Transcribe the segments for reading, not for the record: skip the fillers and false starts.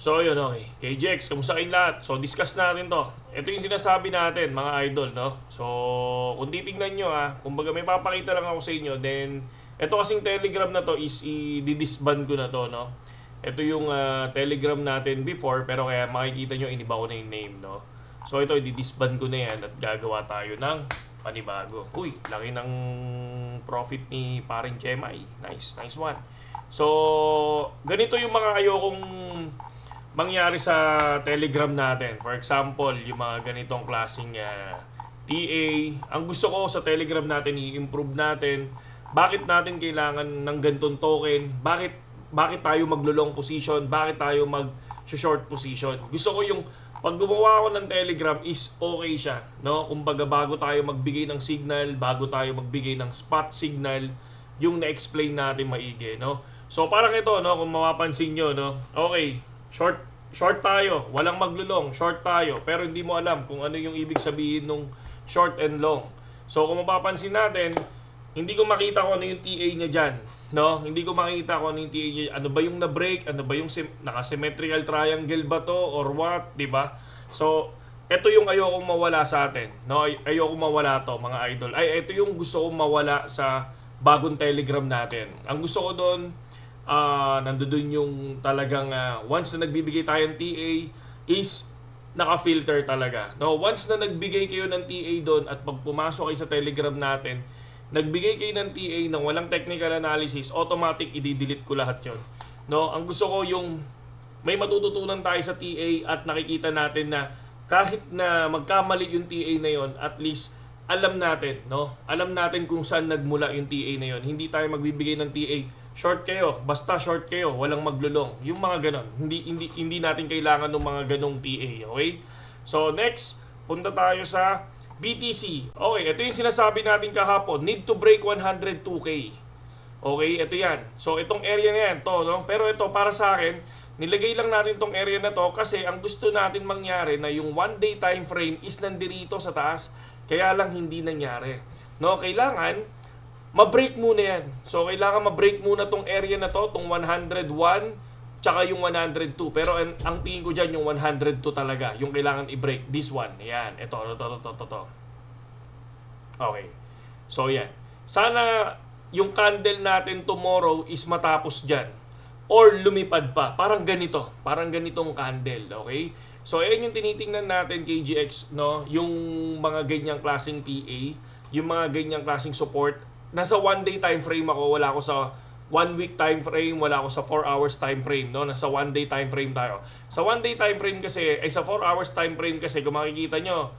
So yun, okay. KJX, kamusta kayong lahat? So discuss natin to. Ito yung sinasabi natin, mga idol, no? So, kung titignan nyo kumbaga may papakita lang ako sa inyo, then, ito kasing telegram na to is i-disband ko na to, no? Ito yung telegram natin before, pero kaya makikita nyo, iniba ko na yung name, no? So ito, i-disband ko na yan at gagawa tayo ng panibago. Uy, laki ng profit ni paring Chemay. Nice, nice one. So, ganito yung mga ayokong mangyari sa Telegram natin. For example, yung mga ganitong klaseng TA. Ang gusto ko sa Telegram natin, i-improve natin. Bakit natin kailangan ng ganitong token? Bakit tayo maglo-long position? Bakit tayo mag-short position? Gusto ko yung pag gumawa ko ng Telegram is okay siya, no? Kumbaga bago tayo magbigay ng signal, bago tayo magbigay ng spot signal, yung na-explain natin maigi, no? So parang ito, no, kung mapapansin nyo, no? Okay, short tayo, walang maglulong, short tayo, pero hindi mo alam kung ano yung ibig sabihin nung short and long. So kung mapapansin natin, hindi ko makita kung ano yung TA niya dyan, no? Hindi ko makita kung ano yung TA niya. Ano ba yung na-break? Ano ba yung naka-symmetrical triangle ba to? Or what? Diba? So, ito yung ayokong mawala sa atin, no? Ayokong mawala to, mga idol. Ito yung gusto kong mawala sa bagong Telegram natin. Ang gusto ko doon, nandoon yung talagang once na nagbibigay tayo ng TA is naka-filter talaga. No, once na nagbigay kayo ng TA doon at pag pumasok kayo sa Telegram natin, nagbigay kayo ng TA ng walang technical analysis, automatic i-delete ko lahat 'yon. No, ang gusto ko yung may matututunan tayo sa TA at nakikita natin na kahit na magkamali yung TA na 'yon, at least alam natin, no? Alam natin kung saan nagmula yung TA na 'yon. Hindi tayo magbibigay ng TA short kayo, basta short kayo, walang maglulong. Yung mga ganon. Hindi natin kailangan ng mga ganong TA, okay? So next, punta tayo sa BTC. Okay, ito yung sinasabi natin kahapon, need to break 102K. Okay, ito yan. So itong area na yan, to, no? Pero ito para sa akin, nilagay lang natin tong area na to kasi ang gusto natin mangyari na yung 1 day time frame is nandirito sa taas, kaya lang hindi nangyari. No, kailangan ma-break muna yan. So, kailangan ma-break muna tong area na to, tong 101, tsaka yung 102. Pero ang tingin ko dyan, yung 102 talaga. Yung kailangan i-break. This one. Ayan. Ito. Okay. So, yan. Sana yung candle natin tomorrow is matapos dyan. Or lumipad pa. Parang ganito. Parang ganitong candle. Okay? So, ayan yung tinitingnan natin, KGX, no? Yung mga ganyang klaseng TA, yung mga ganyang klaseng support. Nasa 1 day time frame ako, wala ako sa 1 week time frame, wala ako sa 4 hours time frame, no? Nasa 1 day time frame tayo. Sa 1 day time frame kasi, ay sa 4 hours time frame kasi, kung makikita nyo,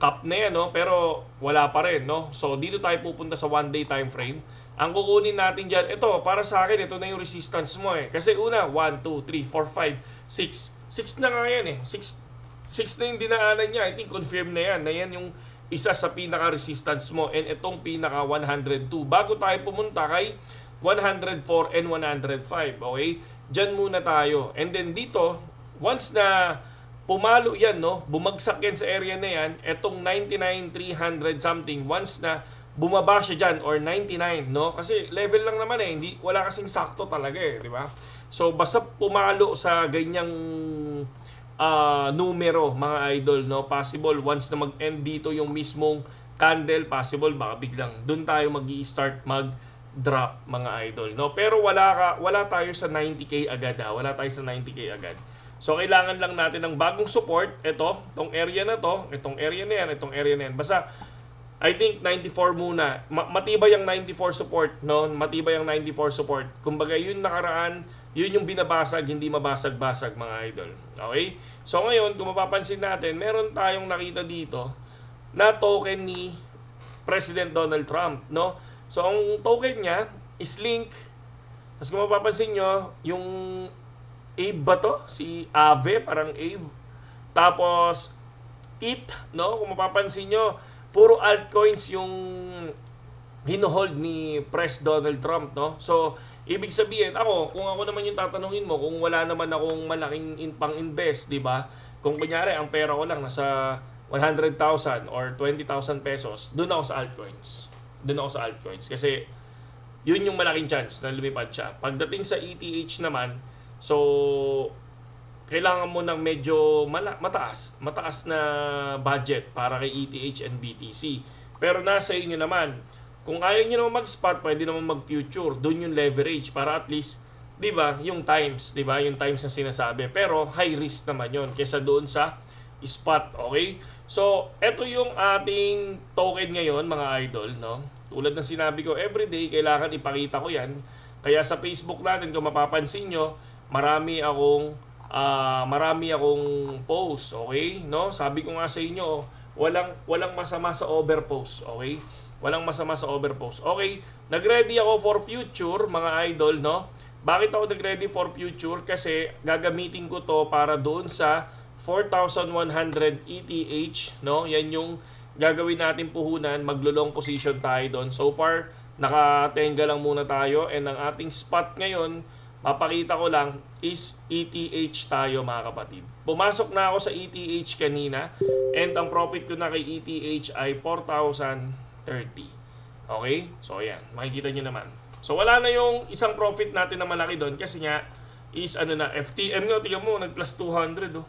cap na yan, no? Pero wala pa rin, no? So dito tayo pupunta sa 1 day time frame. Ang kukunin natin dyan, ito, para sa akin, ito na yung resistance mo Kasi una, 1, 2, 3, 4, 5, 6. 6 na nga yan 6 na yung dinaanan niya. I think confirm na yan. Na yan yung isa sa pinaka-resistance mo and itong pinaka-102. Bago tayo pumunta kay 104 and 105. Okay? Diyan muna tayo. And then dito, once na pumalo yan, no? Bumagsak yan sa area na yan, etong 99,300 something, once na bumaba siya dyan or 99, no? Kasi level lang naman hindi, wala kasing sakto talaga di ba? So, basta pumalo sa ganyang numero, mga idol, no? Possible once na mag-end dito yung mismong candle, possible baka biglang doon tayo magi-start mag-drop, mga idol, no? Pero wala tayo sa 90k agad wala tayo sa 90k agad. So kailangan lang natin ng bagong support, itong area na to, itong area na yan, itong area na yan. Basta I think 94 muna. Matibay ang 94 support, no? Matibay ang 94 support. Kumbaga, yun nakaraan, yun yung binabasag, hindi mabasag-basag, mga idol. Okay? So ngayon, kung mapapansin natin, meron tayong nakita dito na token ni President Donald Trump, no? So ang token niya is Link. Tapos kung mapapansin nyo, yung Aave ba to? Si Aave, parang Aave. Tapos ETH, no? Kung mapapansin nyo, puro altcoins yung hinohold ni Pres Donald Trump, no? So, ibig sabihin, kung ako naman yung tatanungin mo, kung wala naman akong malaking pang-invest, di ba? Kung kunyari, ang pera ko lang nasa 100,000 or 20,000 pesos, doon ako sa altcoins. Kasi, yun yung malaking chance na lumipad siya. Pagdating sa ETH naman, so, kailangan mo ng medyo mataas na budget para kay ETH and BTC. Pero nasa inyo naman. Kung ayaw nyo naman mag-spot, pwede naman mag-future. Doon yung leverage para at least, di ba, yung times, di ba, yung times na sinasabi. Pero high risk naman yon kesa doon sa spot, okay? So, ito yung ating token ngayon, mga idol, no? Tulad ng sinabi ko, everyday, kailangan ipakita ko yan. Kaya sa Facebook natin, kung mapapansin nyo, marami akong post, okay? No? Sabi ko nga sa inyo, walang masama sa overpost, okay? Walang masama sa overpost. Okay, nagready ako for future, mga idol, no? Bakit ako nagready for future? Kasi gagamitin ko to para doon sa 4,100 ETH, no? Yan yung gagawin natin puhunan, maglo-long position tayo doon. So far, nakatenga lang muna tayo, and ang ating spot ngayon, papakita ko lang, is ETH tayo, mga kapatid. Pumasok na ako sa ETH kanina, and ang profit ko na kay ETH ay 4,030. Okay? So ayan, makikita nyo naman. So wala na yung isang profit natin na malaki doon kasi nga is FTM nga, tingnan mo, nag plus 200 oh.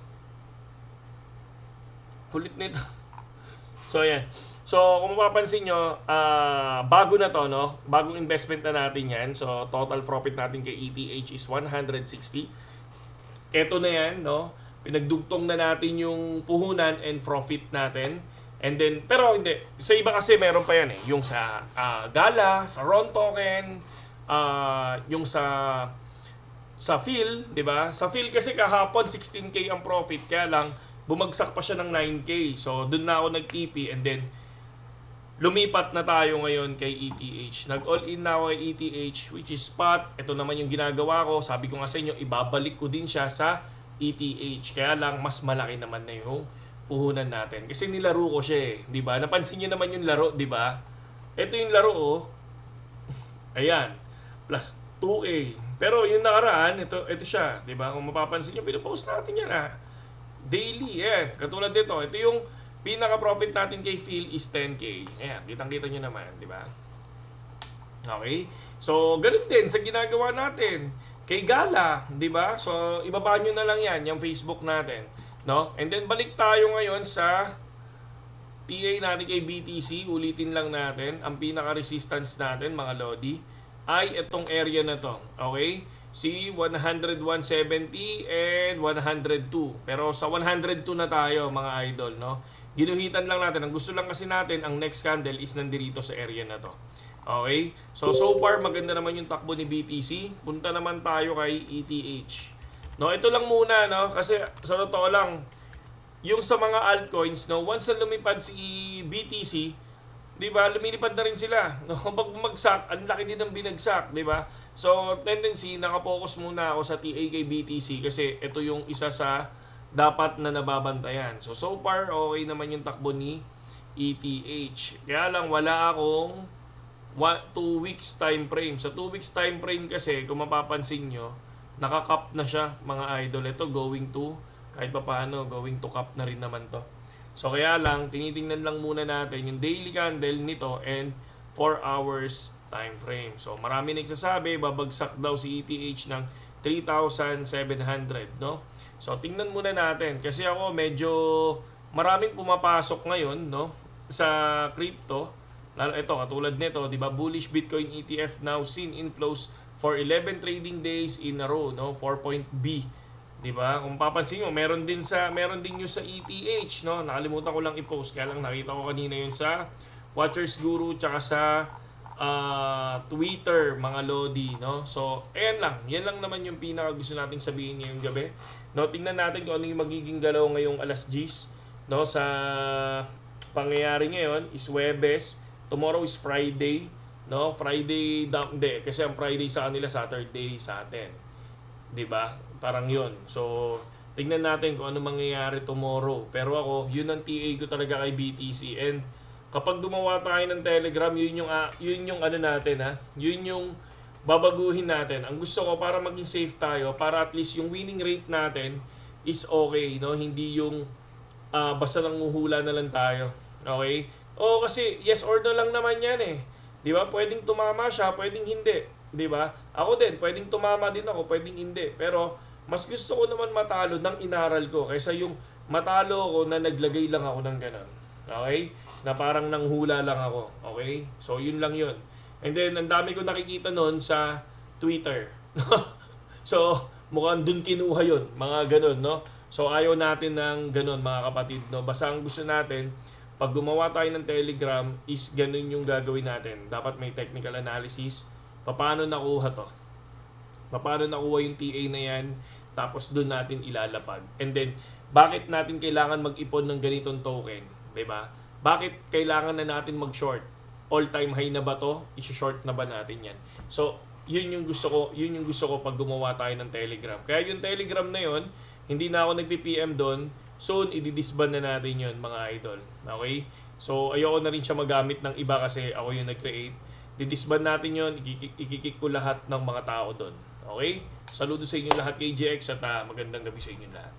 Kulit nito. So ayan. So kung mapapansin nyo, bago na to, no? Bagong investment na natin yan. So total profit natin kay ETH is 160. Eto na yan, no? Pinagdugtong na natin yung puhunan and profit natin. And then, pero hindi. Sa iba kasi meron pa yan eh. Yung sa Gala, sa Ron Token, yung sa Phil, di ba? Sa Phil kasi kahapon 16K ang profit, kaya lang bumagsak pa siya ng 9K. So, dun na ako nag-TP, and then lumipat na tayo ngayon kay ETH. Nag-all-in na ako kay ETH, which is spot. Ito naman yung ginagawa ko. Sabi ko nga sa inyo, ibabalik ko din siya sa ETH. Kaya lang, mas malaki naman na yung puhunan natin. Kasi nilaro ko siya eh. Di ba? Napansin niyo naman yung laro, di ba? Ito yung laro oh. Ayan. Plus 2A. Pero yung nakaraan, ito siya. Di ba? Kung mapapansin niyo, pinapost natin yan ah. Daily, eh. Katulad dito, ito yung pinaka-profit natin kay Phil is 10K. Ayan, kitang-kita nyo naman, di ba? Okay? So, ganun din sa ginagawa natin. Kay Gala, di ba? So, ibaba nyo na lang yan, yung Facebook natin. No? And then, balik tayo ngayon sa TA natin kay BTC. Ulitin lang natin. Ang pinaka-resistance natin, mga Lodi, ay itong area na to. Okay? Si 100, 170 and 102. Pero sa 102 na tayo, mga idol, no? Ginuhitan lang natin. Ang gusto lang kasi natin, ang next candle is nandirito sa area na to. Okay? So far, maganda naman yung takbo ni BTC. Punta naman tayo kay ETH. No, ito lang muna, no? Kasi sa totoo lang, yung sa mga altcoins, no, once na lumipad si BTC, di ba, lumilipad na rin sila. No? Pag bumagsak, ang laki din ng binagsak, di ba? So, tendency, nakapokus muna ako sa TAK BTC kasi ito yung isa sa dapat na nababantayan. So far, okay naman yung takbo ni ETH. Kaya lang, wala akong 2 weeks time frame. Sa 2 weeks time frame kasi, kung mapapansin nyo, nakakap na siya, mga idol. Ito, going to, kahit pa paano, going to cap na rin naman to. So kaya lang, tinitingnan lang muna natin yung daily candle nito and 4 hours time frame. So marami nagsasabi, babagsak daw si ETH ng 3,700, no? So tingnan muna natin kasi ako medyo maraming pumapasok ngayon, no, sa crypto. Ito, katulad nito, 'di ba? Bullish Bitcoin ETF now seen inflows for 11 trading days in a row, no? 4.B. 'Di ba? Kung papansin mo, meron din news sa ETH, no? Nakalimutan ko lang i-post, kaya lang nakita ko kanina 'yun sa Watchers Guru tsaka sa Twitter, mga Lodi, no? So, ayan lang. Yan lang naman yung pinaka gusto nating sabihin ngayong gabi. No, tingnan natin kung ano yung magiging galaw ngayong alas 10, no? Sa pangyayari ngayon is Huwebes, tomorrow is Friday, no? Friday hindi kasi ang Friday sa kanila, Saturday sa atin. 'Di ba? Parang 'yon. So, tingnan natin kung ano mangyayari tomorrow. Pero ako, yun ang TA ko talaga kay BTC. And kapag gumawa tayo ng Telegram, yun yung ano natin, ha. Yun yung babaguhin natin. Ang gusto ko para maging safe tayo, para at least yung winning rate natin is okay, no? Hindi yung basta nang muhula na lang tayo. Okay? O kasi yes or no lang naman 'yan eh. 'Di ba? Pwedeng tumama siya, pwedeng hindi. 'Di ba? Ako din, pwedeng tumama din ako, pwedeng hindi. Pero Mas gusto ko naman matalo ng inaral ko kaysa yung matalo ako na naglagay lang ako ng ganun. Okay? Na parang nanghula lang ako. Okay? So, yun lang yun. And then, ang dami ko nakikita nun sa Twitter. So, mukhang dun kinuha yun. Mga ganun, no? So, ayaw natin ng ganun, mga kapatid, no? Basta ang gusto natin, pag gumawa tayo ng Telegram, is ganun yung gagawin natin. Dapat may technical analysis. Paano nakuha to? Paano nakuha yung TA na yan? Tapos doon natin ilalapag. And then, bakit natin kailangan mag-ipon ng ganitong token? 'Di ba? Bakit kailangan na natin mag-short? All-time high na ba to? I-short na ba natin yan? So, yun yung gusto ko pag gumawa tayo ng Telegram. Kaya yung Telegram na yun, hindi na ako nagpi-PM doon. Soon, i-disband na natin yun, mga idol. Okay? So, ayoko na rin siya magamit ng iba kasi ako yung nag-create. Didisband natin yun, ikikik ko lahat ng mga tao doon. Okay? Saludo sa inyo lahat kay GX at magandang gabi sa inyo lahat.